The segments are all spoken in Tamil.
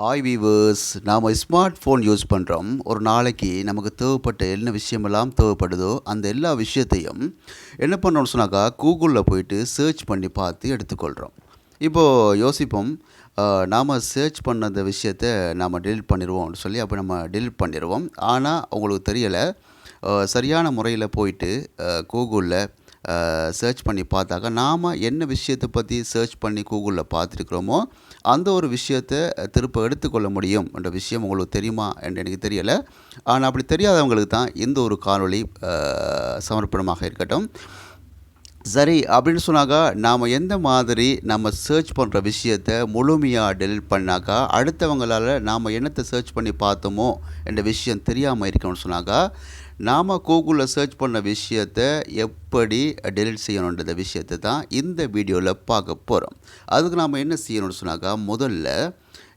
ஹாய் வீவர்ஸ், நாம் ஸ்மார்ட் ஃபோன் யூஸ் பண்ணுறோம். ஒரு நாளைக்கு நமக்கு தேவைப்பட்ட என்ன விஷயமெல்லாம் தேவைப்படுதோ அந்த எல்லா விஷயத்தையும் என்ன பண்ணுறோம்னு சொன்னாக்கா கூகுளில் போயிட்டு சர்ச் பண்ணி பார்த்து எடுத்துக்கொள்கிறோம். இப்போது யோசிப்போம், நாம் சர்ச் பண்ண அந்த விஷயத்தை நாம் டெலிட் பண்ணிடுவோம்னு சொல்லி. அப்போ நம்ம டெலிட் பண்ணிடுவோம். ஆனால் உங்களுக்கு தெரியலை, சரியான முறையில் போயிட்டு கூகுளில் சர்ச் பண்ணி பார்த்தாக்கா நாம் என்ன விஷயத்தை பற்றி சர்ச் பண்ணி கூகுளில் பார்த்துருக்குறோமோ அந்த ஒரு விஷயத்தை திரும்ப எடுத்துக்கொள்ள முடியும் என்ற விஷயம் உங்களுக்கு தெரியுமா என்று எனக்கு தெரியலை. ஆனால் அப்படி தெரியாதவங்களுக்கு தான் இந்த ஒரு காணொளி சமர்ப்பணமாக இருக்கட்டும். சரி, அப்படின்னு சொன்னாக்கா நாம் எந்த மாதிரி நம்ம சர்ச் பண்ணுற விஷயத்தை முழுமையாக டெலிட் பண்ணாக்கா அடுத்தவங்களால் நாம் என்னத்தை சர்ச் பண்ணி பார்த்தோமோ என்ற விஷயம் தெரியாமல் இருக்கணும்னு சொன்னாக்கா நாம் கூகுளில் சர்ச் பண்ண விஷயத்தை எப்படி டெலிட் செய்யணுன்ற விஷயத்தை தான் இந்த வீடியோவில் பார்க்க போகிறோம். அதுக்கு நாம் என்ன செய்யணும்னு சொன்னாக்கா முதல்ல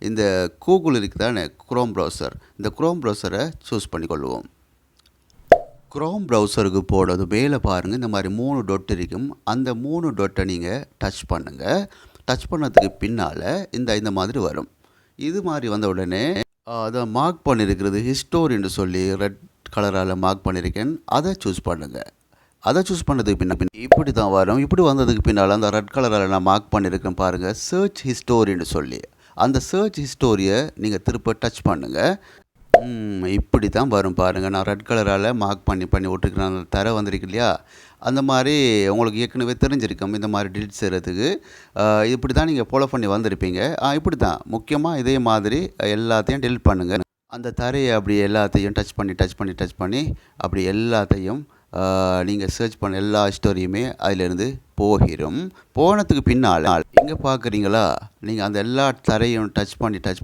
இந்த கூகுள் இருக்குது தானே குரோம் ப்ரௌசர், இந்த குரோம் ப்ரௌசரை சூஸ் பண்ணிக்கொள்வோம். குரோம் ப்ரௌசருக்கு போடுறது மேலே பாருங்கள், இந்த மாதிரி 3 டொட் இருக்கும். அந்த 3 டொட்டை நீங்கள் டச் பண்ணுங்கள். டச் பண்ணதுக்கு பின்னால் இந்த மாதிரி வரும். இது மாதிரி வந்த உடனே அதை மார்க் பண்ணியிருக்கிறது ஹிஸ்டோரின்னு சொல்லி ரெட் கலரால் மார்க் பண்ணியிருக்கேன். அதை சூஸ் பண்ணுங்கள். அதை சூஸ் பண்ணதுக்கு பின்ன இப்படி தான் வரும். இப்படி வந்ததுக்கு பின்னால் அந்த ரெட் கலரால் நான் மார்க் பண்ணியிருக்கேன் பாருங்கள், சர்ச் ஹிஸ்டோரின்னு சொல்லி. அந்த சர்ச் ஹிஸ்டோரியை நீங்கள் திரும்ப டச் பண்ணுங்கள். இப்படி தான் வரும் பாருங்கள். நான் ரெட் கலரால் மார்க் பண்ணி விட்டுருக்கிறேன். அந்த தர வந்திருக்கு இல்லையா, அந்த மாதிரி உங்களுக்கு ஏற்கனவே தெரிஞ்சிருக்கும். இந்த மாதிரி டெலிட் செய்கிறதுக்கு இப்படி தான் நீங்கள் ஃபாலோ பண்ணி வந்திருப்பீங்க. இப்படி தான் முக்கியமாக இதே மாதிரி எல்லாத்தையும் டெலிட் பண்ணுங்கள். அந்த தரையை அப்படி எல்லாத்தையும் டச் பண்ணி அப்படி எல்லாத்தையும் நீங்கள் சர்ச் பண்ண எல்லா ஸ்டோரியுமே அதிலிருந்து போகிடும். போனதுக்கு பின்னால் இங்கே பார்க்குறீங்களா, நீங்கள் அந்த எல்லா தரையும் டச்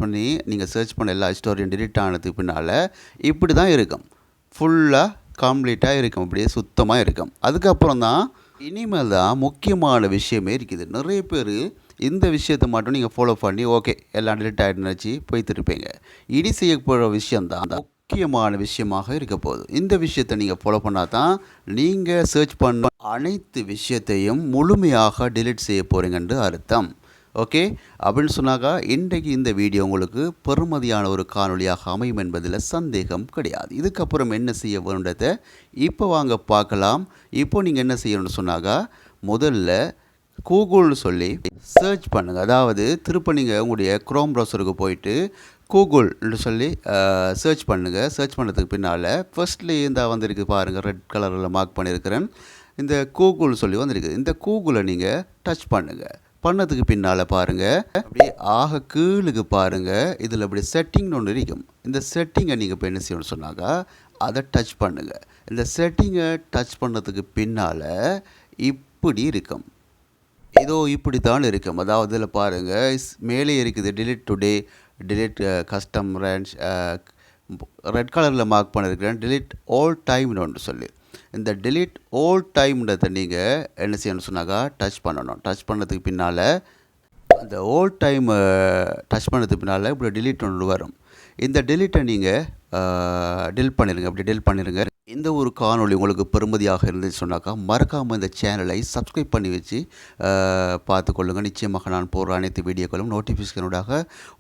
பண்ணி நீங்கள் சர்ச் பண்ண எல்லா ஸ்டோரியும் டெலிட் ஆனதுக்கு பின்னால் இப்படி தான் இருக்கும். ஃபுல்லாக கம்ப்ளீட்டாக இருக்கும், அப்படியே சுத்தமாக இருக்கும். அதுக்கப்புறம் தான் இனிமேல் தான் முக்கியமான விஷயமே இருக்குது. நிறைய பேர் இந்த விஷயத்தை மட்டும் நீங்கள் ஃபாலோ பண்ணி ஓகே எல்லாம் டெலிட் ஆகிடுன்னு வச்சு போய்த்துருப்பீங்க. இனி செய்யப்படுற விஷயந்தான் முக்கியமான விஷயமாக இருக்க போகுது. இந்த விஷயத்தை நீங்கள் ஃபாலோ பண்ணால் தான் நீங்கள் சர்ச் பண்ண அனைத்து விஷயத்தையும் முழுமையாக டெலிட் செய்ய போகிறீங்கன்னு அர்த்தம். ஓகே, அப்படின்னு சொன்னாக்கா இன்றைக்கு இந்த வீடியோ உங்களுக்கு பெறுமதியான ஒரு காணொலியாக அமையும் என்பதில் சந்தேகம் கிடையாது. இதுக்கப்புறம் என்ன செய்ய வேண்டதை இப்போ வாங்க பார்க்கலாம். இப்போ நீங்கள் என்ன செய்யணும்னு சொன்னாக்கா முதல்ல கூகுள்னு சொல்லி சர்ச் பண்ணுங்கள். அதாவது திரும்ப நீங்கள் உங்களுடைய குரோம் ப்ரௌசருக்கு போயிட்டு கூகுள்னு சொல்லி சர்ச் பண்ணுங்கள். சர்ச் பண்ணதுக்கு பின்னால் ஃபர்ஸ்ட்லேயே இந்த வந்திருக்கு பாருங்கள், ரெட் கலரில் மார்க் பண்ணியிருக்கிறேன். இந்த கூகுள் சொல்லி வந்திருக்கு. இந்த கூகுளை நீங்கள் டச் பண்ணுங்கள். பண்ணதுக்கு பின்னால் பாருங்கள், அப்படி ஆக கீழுக்கு பாருங்கள், இதில் அப்படி செட்டிங்னு ஒன்று இருக்கும். இந்த செட்டிங்கை நீங்கள் இப்போ என்ன செய்யணும்னு சொன்னாக்கா அதை டச் பண்ணுங்கள். இந்த செட்டிங்கை டச் பண்ணதுக்கு பின்னால் இப்படி இருக்கும். இதோ இப்படி தான் இருக்கும். அதாவது இதில் பாருங்கள், மேலே இருக்குது delete today, delete custom range, red கலரில் மார்க் பண்ணியிருக்கிறேன் delete all timeன்னு ஒன்று சொல்லி. இந்த delete all timeன்றதை நீங்கள் என்ன செய்யணும்னு சொன்னாக்கா டச் பண்ணணும். டச் பண்ணதுக்கு பின்னால் அந்த all time டச் பண்ணதுக்கு பின்னால் இப்படி delete ஒன்று வரும். இந்த delete நீங்கள் டெலிட் பண்ணிடுங்க. அப்படி டெலிட் பண்ணிடுங்க. இந்த ஒரு காணொளி உங்களுக்கு பெறுமதியாக இருந்துச்சு சொன்னாக்கா மறக்காமல் இந்த சேனலை சப்ஸ்கிரைப் பண்ணி வச்சு பார்த்துக்கொள்ளுங்கள். நிச்சயமாக நான் போடுற அனைத்து வீடியோக்களும் நோட்டிஃபிகேஷனோடாக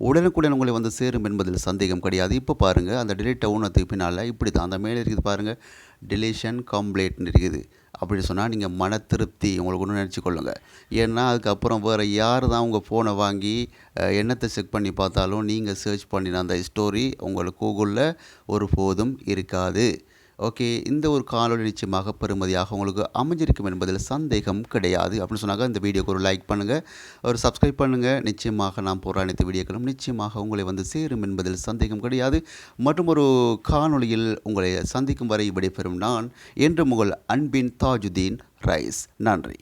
உடனுக்குடன் உங்களை வந்து சேரும் என்பதில் சந்தேகம் கிடையாது. இப்போ பாருங்கள், அந்த டெலிட்டை ஊனத்துக்கு பின்னால் இப்படி தான் அந்த மேலே இருக்குது பாருங்கள், டெலிஷன் கம்ப்ளீட்னு இருக்குது. அப்படி சொன்னால் நீங்கள் மன திருப்தி உங்களுக்கு ஒன்று நினச்சிக்கொள்ளுங்கள். ஏன்னா அதுக்கப்புறம் வேறு யார் தான் உங்கள் ஃபோனை வாங்கி என்னத்தை செக் பண்ணி பார்த்தாலும் நீங்கள் சர்ச் பண்ணின அந்த ஸ்டோரி உங்களுக்கு கூகுளில் ஒரு போதும் இருக்காது. ஓகே, இந்த ஒரு காணொளி நிச்சயமாக பெறுமதியாக உங்களுக்கு அமைஞ்சிருக்கும் என்பதில் சந்தேகம் கிடையாது. அப்படின்னு சொன்னாங்க இந்த வீடியோக்கு ஒரு லைக் பண்ணுங்கள், ஒரு சப்ஸ்கிரைப் பண்ணுங்கள். நிச்சயமாக நான் போகிற அனைத்து வீடியோக்களும் நிச்சயமாக உங்களை வந்து சேரும் என்பதில் சந்தேகம் கிடையாது. மற்றும் ஒரு காணொளியில் உங்களை சந்திக்கும் வரை விடைபெறும் நான் என்று உங்கள் அன்பின் தாஜுதீன் ரைஸ். நன்றி.